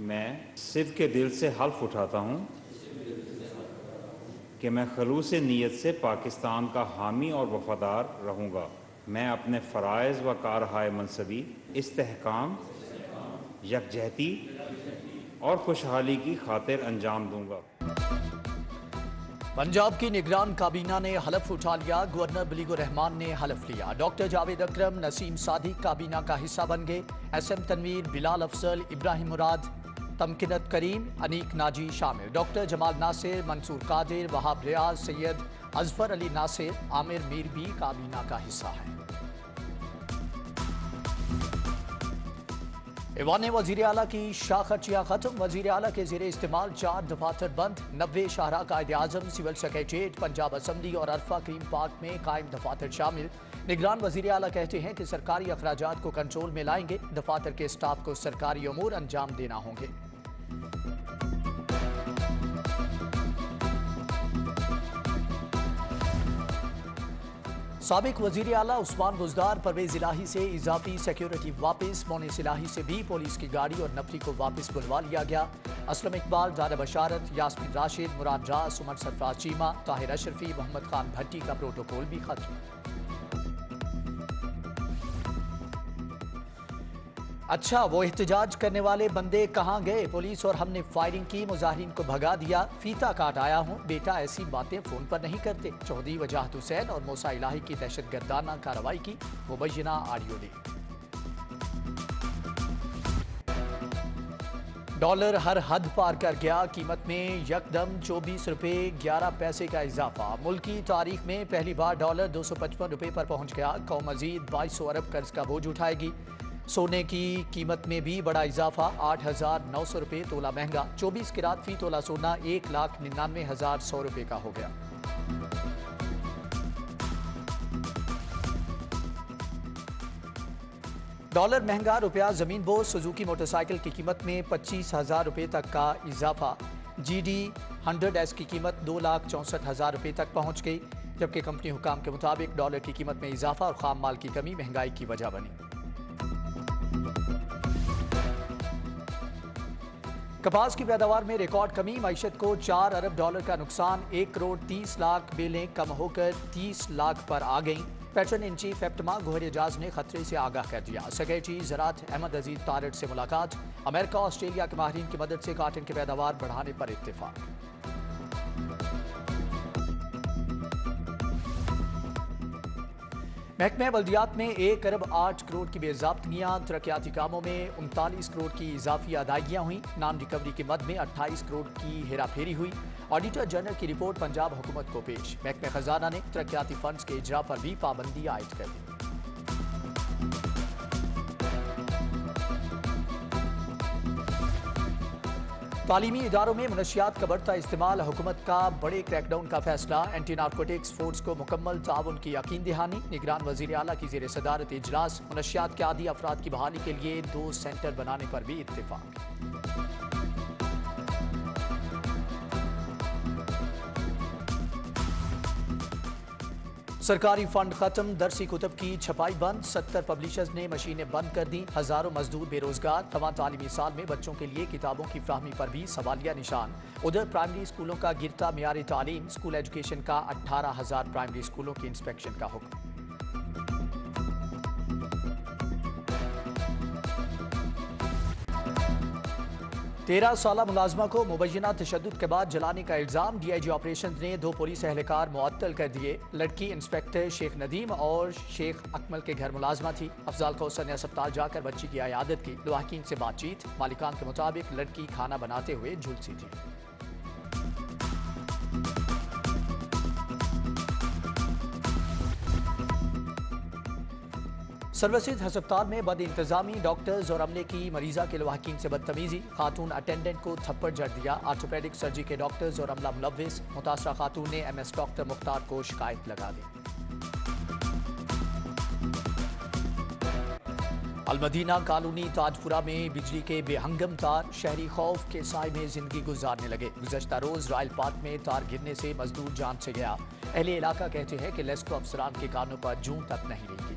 میں صدق کے دل سے حلف اٹھاتا ہوں کہ میں خلوص نیت سے پاکستان کا حامی اور وفادار رہوں گا۔ میں اپنے فرائض و کارہائے منصبی استحکام، یکجہتی اور خوشحالی کی خاطر انجام دوں گا۔ پنجاب کی نگران کابینہ نے حلف اٹھا لیا، گورنر بلیگ الرحمان نے حلف لیا۔ ڈاکٹر جاوید اکرم، نسیم صادق کابینہ کا حصہ بن گئے۔ ایس ایم تنویر، بلال افضل، ابراہیم مراد، تمکنت کریم، انیک ناجی شامل۔ ڈاکٹر جمال ناصر، منصور قادر، وہاب ریاض، سید اظفر علی ناصر، عامر میر بھی کابینہ کا حصہ ہیں۔ ایوان وزیر اعلیٰ کی شاہ خرچیاں ختم، وزیر اعلیٰ کے زیر استعمال 4 دفاتر بند، 90 شاہراہ Quaid Azam, civil secretariat, Punjab assembly اور عرفہ کریم پارک میں قائم دفاتر شامل۔ نگران وزیر اعلیٰ کہتے ہیں کہ سرکاری اخراجات کو کنٹرول میں لائیں گے، دفاتر کے اسٹاف کو سرکاری امور انجام دینا ہوں گے۔ سابق وزیر اعلیٰ عثمان بزدار، پرویز الہی سے اضافی سیکیورٹی واپس، مونس الہی سے بھی پولیس کی گاڑی اور نفری کو واپس بلوا لیا گیا۔ اسلم اقبال، دادا بشارت، یاسمین راشد، مراد راس، عمر سرفراز چیمہ، طاہر اشرفی، محمد خان بھٹی کا پروٹوکول بھی ختم۔ اچھا، وہ احتجاج کرنے والے بندے کہاں گئے؟ پولیس اور ہم نے فائرنگ کی، مظاہرین کو بھگا دیا، فیتا کاٹ آیا ہوں، بیٹا ایسی باتیں فون پر نہیں کرتے۔ چودھری وجاہت حسین اور موسیٰ الہی کی دہشت گردانہ کارروائی کی مبینہ آڈیو لیک۔ ڈالر ہر حد پار کر گیا، قیمت میں یکدم 24 روپے 11 پیسے کا اضافہ۔ ملکی تاریخ میں پہلی بار ڈالر 255 روپے پر پہنچ گیا۔ قوم مزید 2200 ارب قرض کا بوجھ اٹھائے گی۔ سونے کی قیمت میں بھی بڑا اضافہ، 8,900 روپے تولہ مہنگا۔ 24 کیرات فی تولہ سونا 1,99,100 روپے کا ہو گیا۔ ڈالر مہنگا، روپیہ زمین بوس۔ سوزوکی موٹر سائیکل کی قیمت میں 25,000 روپے تک کا اضافہ۔ جی ڈی 100S کی قیمت 2,64,000 روپے تک پہنچ گئی، جبکہ کمپنی حکام کے مطابق ڈالر کی قیمت میں اضافہ اور خام مال کی کمی مہنگائی کی وجہ بنی۔ کپاس کی پیداوار میں ریکارڈ کمی، معیشت کو 4 ارب ڈالر کا نقصان، 1 کروڑ 30 لاکھ بیلیں کم ہو کر 30 لاکھ پر آ گئیں۔ پیٹرن ان چیف ایپٹما گوہر اعجاز نے خطرے سے آگاہ کر دیا۔ سیکریٹری زراعت احمد عزیز طارٹ سے ملاقات، امریکہ آسٹریلیا کے ماہرین کی مدد سے کاٹن کی پیداوار بڑھانے پر اتفاق۔ محکمہ بلدیات میں 1 ارب 8 کروڑ کی بے ضابطگیاں، ترقیاتی کاموں میں 39 کروڑ کی اضافی ادائیگیاں ہوئیں، نان ریکوری کے مد میں 28 کروڑ کی ہیرا پھیری ہوئی۔ آڈیٹر جنرل کی رپورٹ پنجاب حکومت کو پیش، محکمہ خزانہ نے ترقیاتی فنڈز کے اجرا پر بھی پابندی عائد کر دی۔ تعلیمی اداروں میں منشیات کا بڑھتا استعمال، حکومت کا بڑے کریک ڈاؤن کا فیصلہ، اینٹی نارکوٹکس فورس کو مکمل تعاون کی یقین دہانی۔ نگران وزیر اعلیٰ کی زیر صدارت اجلاس، منشیات کے عادی افراد کی بحالی کے لیے 2 سینٹر بنانے پر بھی اتفاق۔ سرکاری فنڈ ختم، درسی کتب کی چھپائی بند، 70 پبلشرز نے مشینیں بند کر دیں، ہزاروں مزدور بے روزگار۔ رواں تعلیمی سال میں بچوں کے لیے کتابوں کی فراہمی پر بھی سوالیہ نشان۔ ادھر پرائمری اسکولوں کا گرتا معیار تعلیم، اسکول ایجوکیشن کا 18,000 پرائمری اسکولوں کی انسپیکشن کا حکم۔ 13 سالہ ملازمہ کو مبینہ تشدد کے بعد جلانے کا الزام، ڈی آئی جی آپریشنز نے 2 پولیس اہلکار معطل کر دیے۔ لڑکی انسپیکٹر شیخ ندیم اور شیخ اکمل کے گھر ملازمہ تھی۔ افضال کوثر نے اسپتال جا کر بچی کی عیادت کی، لواحقین سے بات چیت، مالکان کے مطابق لڑکی کھانا بناتے ہوئے جھلسی تھی۔ سروسز ہسپتال میں بد انتظامی، ڈاکٹرز اور عملے کی مریضہ کے لواحقین سے بدتمیزی، خاتون اٹینڈنٹ کو تھپڑ جڑ دیا۔ آرتھوپیڈک سرجری کے ڈاکٹرز اور عملہ ملوث، متاثرہ خاتون نے ایم ایس ڈاکٹر مختار کو شکایت لگا دی۔ المدینہ کالونی تاجپورہ میں بجلی کے بے ہنگم تار، شہری خوف کے سائے میں زندگی گزارنے لگے۔ گزشتہ روز رائل پارک میں تار گرنے سے مزدور جان سے گیا۔ اہل علاقہ کہتے ہیں کہ لیسکو افسران کے کانوں پر جوں تک نہیں رہی۔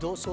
200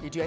PTI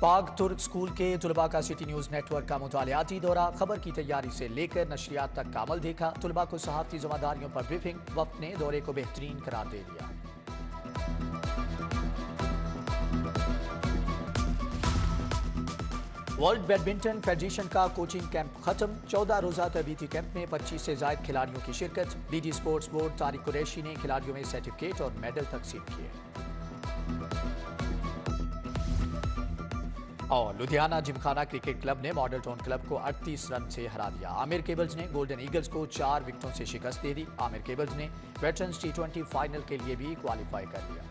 پاک ترک اسکول کے طلباء کا سٹی نیوز نیٹ ورک کا مطالعاتی دورہ، خبر کی تیاری سے لے کر نشریات تک کا عمل دیکھا، طلباء کو صحافتی ذمہ داریوں پر بریفنگ، وفد نے دورے کو بہترین قرار دے دیا۔ ورلڈ بیڈمنٹن فیڈریشن کا کوچنگ کیمپ ختم، 14 روزہ تربیتی کیمپ میں 25 سے زائد کھلاڑیوں کی شرکت، D D sports board Tariq Qureshi نے کھلاڑیوں میں سرٹیفکیٹ اور میڈل تقسیم کیے۔ اور لدھیانہ جمخانہ کرکٹ کلب نے ماڈل ٹاؤن کلب کو 38 رن سے ہرا دیا، عامر کیبلز نے گولڈن ایگلز کو 4 وکٹوں سے شکست دے دی، عامر کیبلز نے ویٹرنز T20 فائنل کے لیے بھی کوالیفائی کر لیا۔